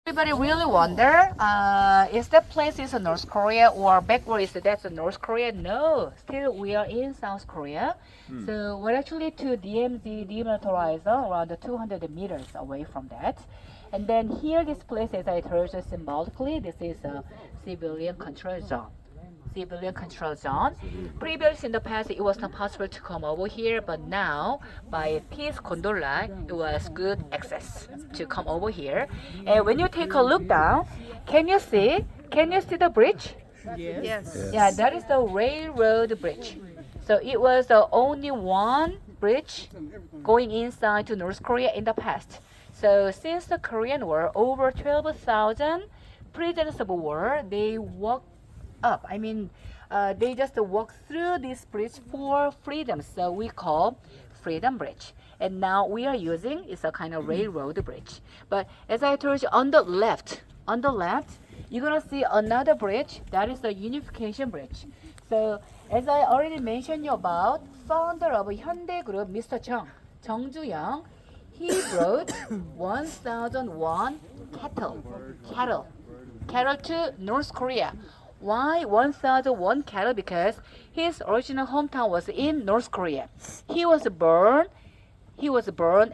Everybody really wonder, is that place is North Korea or backward is that's North Korea? No, still we are in South Korea. So we're actually to DMZ demilitarizer around 200 meters away from that. And then here this place, as I told you symbolically, this is a civilian control zone. Civilian control zone. Previously in the past, it was not possible to come over here, but now by Peace Gondola, it was good access to come over here. And when you take a look down, can you see? Can you see the bridge? Yes. Yeah, that is the railroad bridge. So it was the only one bridge going inside to North Korea in the past. So since the Korean War, over 12,000 prisoners of war, they walked up. They just walk through this bridge for freedom. So we call Freedom Bridge. And now we are using it's a kind of railroad bridge. But as I told you, on the left, you're gonna see another bridge. That is the Unification Bridge. So as I already mentioned you about founder of Hyundai Group, Mr. Chung Ju-young, he brought 1,001 cattle to North Korea. Why 1,001 cattle? Because his original hometown was in North Korea. He was born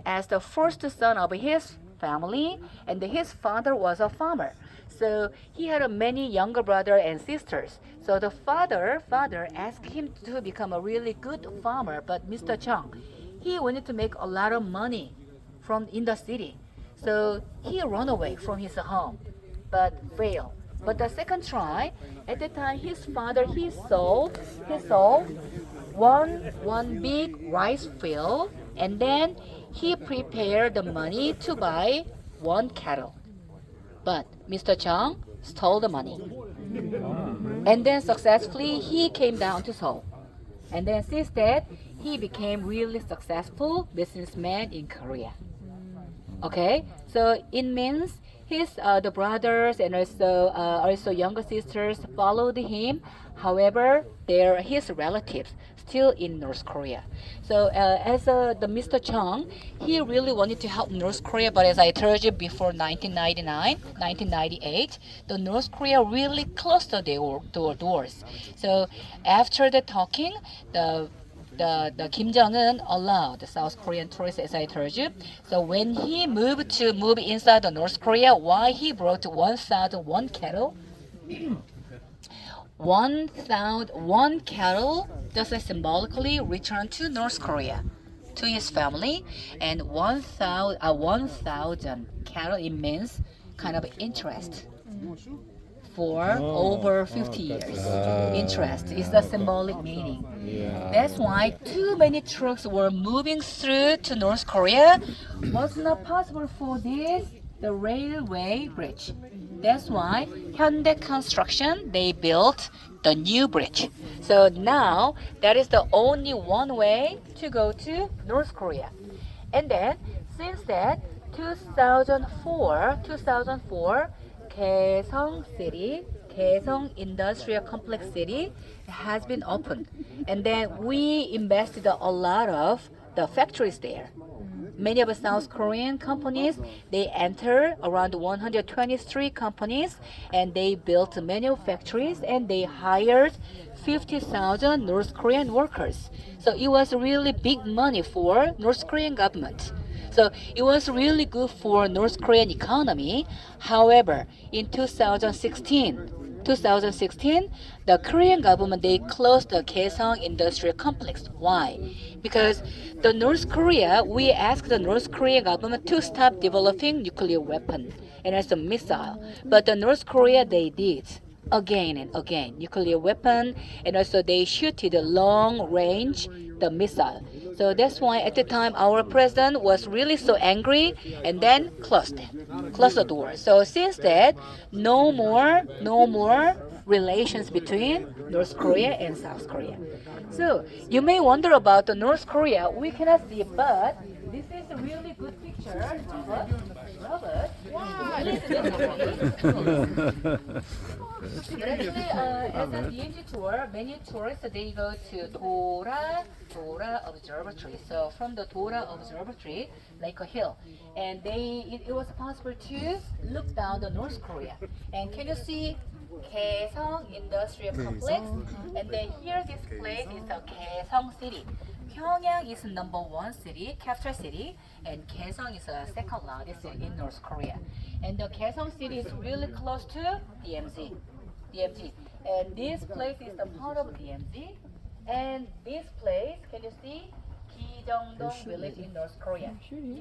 as the first son of his family, and his father was a farmer. So he had many younger brothers and sisters. So the father asked him to become a really good farmer, but Mr. Chung, he wanted to make a lot of money from in the city. So he ran away from his home, but failed. But the second try, at the time, his father he sold one big rice field, and then he prepared the money to buy one cattle. But Mr. Chung stole the money, and then successfully he came down to Seoul, and then since that he became really successful businessman in Korea. Okay, so it means his the brothers and also younger sisters followed him. However, they're his relatives still in North Korea. So as the Mr. Chung, he really wanted to help North Korea, but as I told you before 1999, 1998, the North Korea really closed the doors. So after the talking, the Kim Jong-un allowed the South Korean tourists, as I told you. So when he move inside the North Korea, why he brought 1,001 cattle? 1,001 cattle just symbolically returned to North Korea to his family, and 1,000 cattle it means kind of interest for over 50 years. Interest is the symbolic meaning. That's why too many trucks were moving through to North Korea. Was not possible for the railway bridge. That's why Hyundai Construction they built the new bridge. So now that is the only one way to go to North Korea. And then since that 2004 Kaesong Industrial Complex City has been opened. And then we invested a lot of the factories there. Many of the South Korean companies, they enter around 123 companies and they built many factories and they hired 50,000 North Korean workers. So it was really big money for North Korean government. So it was really good for North Korean economy. However, in 2016, the Korean government they closed the Kaesong Industrial Complex. Why? Because the North Korea, we asked the North Korean government to stop developing nuclear weapon and also missile. But the North Korea they did again and again nuclear weapon, and also they shooted a long range the missile. So that's why at the time our president was really so angry and then closed the door. So since that, no more relations between North Korea and South Korea. So you may wonder about the North Korea. We cannot see, but this is a really good picture of it. Wow, it is actually, as a DMZ tour, many tourists they go to Dora Observatory. So from the Dora Observatory, like a hill, and it was possible to look down the North Korea. And can you see Kaesong Industrial Complex? And then here, this place is the Kaesong City. Pyongyang is number one city, capital city, and Kaesong is the second largest city in North Korea. And the Kaesong city is really close to DMZ. And this place is the part of DMZ. And this place, can you see? Kijongdong village in North Korea.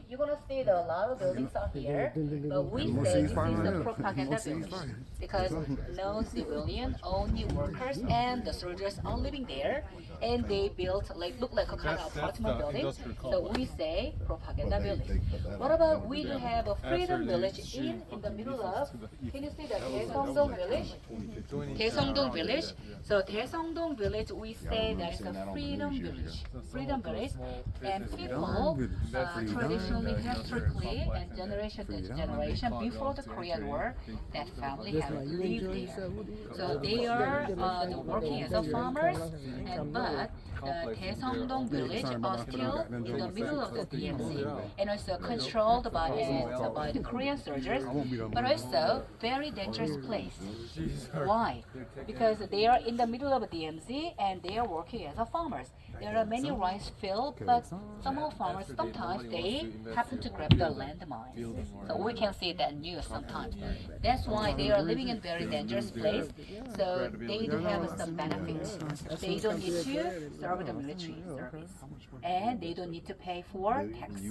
You're gonna see a lot of buildings are here, but we say this is the propaganda village because no civilian, only workers and the soldiers are living there, and they built look like a kind of apartment building. So we say propaganda village. What about we do have a freedom village in the middle of? Can you see the Daesongdong village? Daesongdong village. So Daesongdong village, we say that is a freedom village. Freedom village. And people traditionally, historically, and generation to generation before the Korean War, that family have lived there. So they are working as a farmers, but the Daesongdong village are still in the middle of the DMZ and also controlled by the Korean soldiers, but also very dangerous place. Why? Because they are in the middle of the DMZ and they are working as a farmers. There are many rice fields, but some of farmers sometimes they happen to grab the landmines. So we can see that news sometimes. That's why they are living in very dangerous place. So they do have some benefits. They don't need to serve the military service, and they don't need to pay for tax.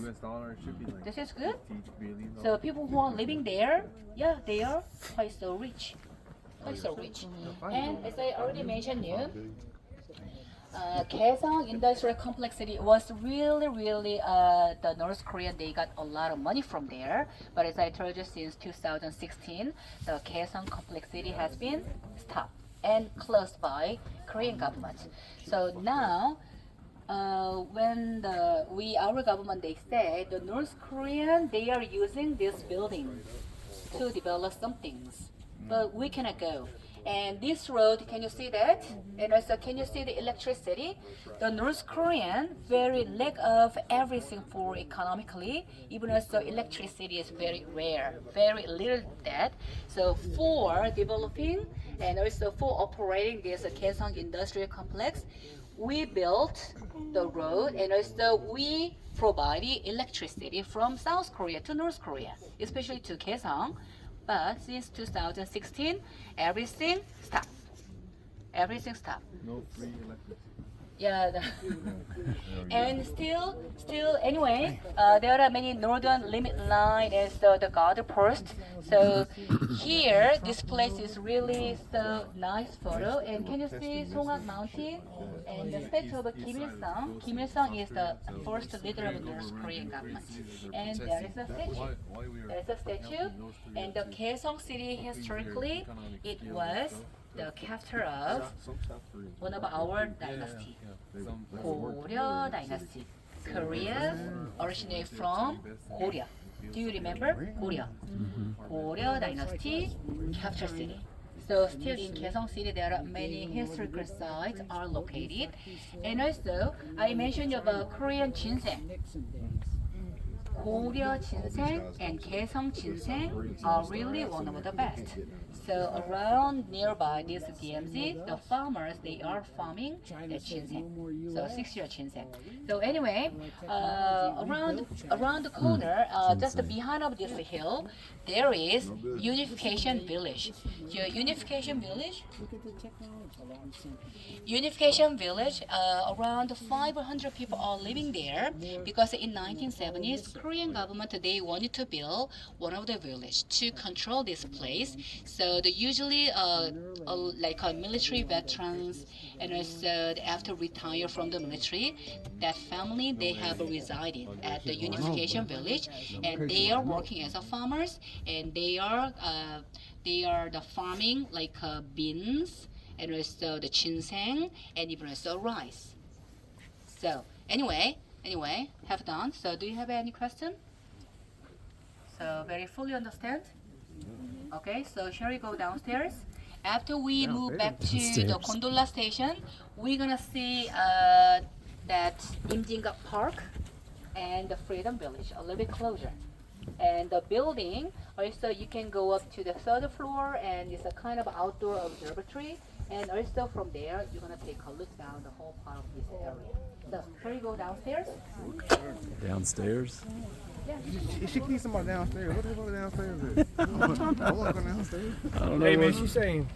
This is good. So people who are living there, yeah, they are quite so rich. And as I already mentioned you, Kaesong Industrial Complex City was really the North Korean, they got a lot of money from there. But as I told you, since 2016, the Kaesong Complex City has been stopped and closed by Korean government. So now, when our government, they say the North Korean, they are using this building to develop some things, but we cannot go. And this road, can you see that? And also, can you see the electricity? The North Korean very lack of everything for economically. Even also, electricity is very rare, very little that. So for developing and also for operating this Kaesong Industrial Complex, we built the road and also we provided electricity from South Korea to North Korea, especially to Kaesong. But since 2016, everything stopped. No free electricity. Yeah, and still, anyway, there are many northern limit line and so the guard post. So here, this place is really so nice photo. And can you see Songhak Mountain and the statue of Kim Il Sung? Kim Il Sung is the first leader of the North Korean government, and there is a statue. And the Kaesong City historically, it was the capital of one of our dynasty, Goryeo dynasty. Korea originated from Goryeo. Do you remember Goryeo? Goryeo dynasty capital city. So still in Kaesong City, there are many historical sites are located. And also, I mentioned about Korean ginseng. Goryeo ginseng and Kaesong ginseng are really one of the best. So around nearby this DMZ, the farmers, they are farming the ginseng. So 6-year ginseng. So anyway, around the corner, just behind of this hill, there is Unification Village. The Unification Village, around 500 people are living there because in 1970s, Korean government, they wanted to build one of the village to control this place. So the usually military veterans and also after retire from the military, that family, they have resided at the Unification Village, and they are working as a farmers, and they are the farming beans and also the ginseng and even also rice. So anyway, have done. So do you have any question? So very fully understand? Okay, so shall we go downstairs? After we move back to the gondola station, we're gonna see that Imjinga Park and the Freedom Village a little bit closer. And the building, also you can go up to the third floor and it's a kind of outdoor observatory. And also from there, you're gonna take a look down the whole part of this area. So, shall we go downstairs? Downstairs? She keeps somebody downstairs. What the hell downstairs is? I want to go downstairs. I don't know. Hey man, what- she's saying.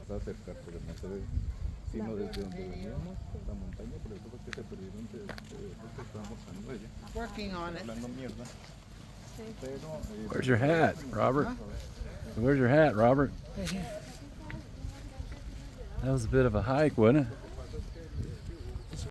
Va a acercar, pero no se ve. Sino desde donde veníamos, la montaña, por eso fue que se perdieron de que estábamos en ella. Working on it. Hablando mierda. Pero, Where's your hat, Robert? Where's your hat, Robert? That was a bit of a hike, wasn't it?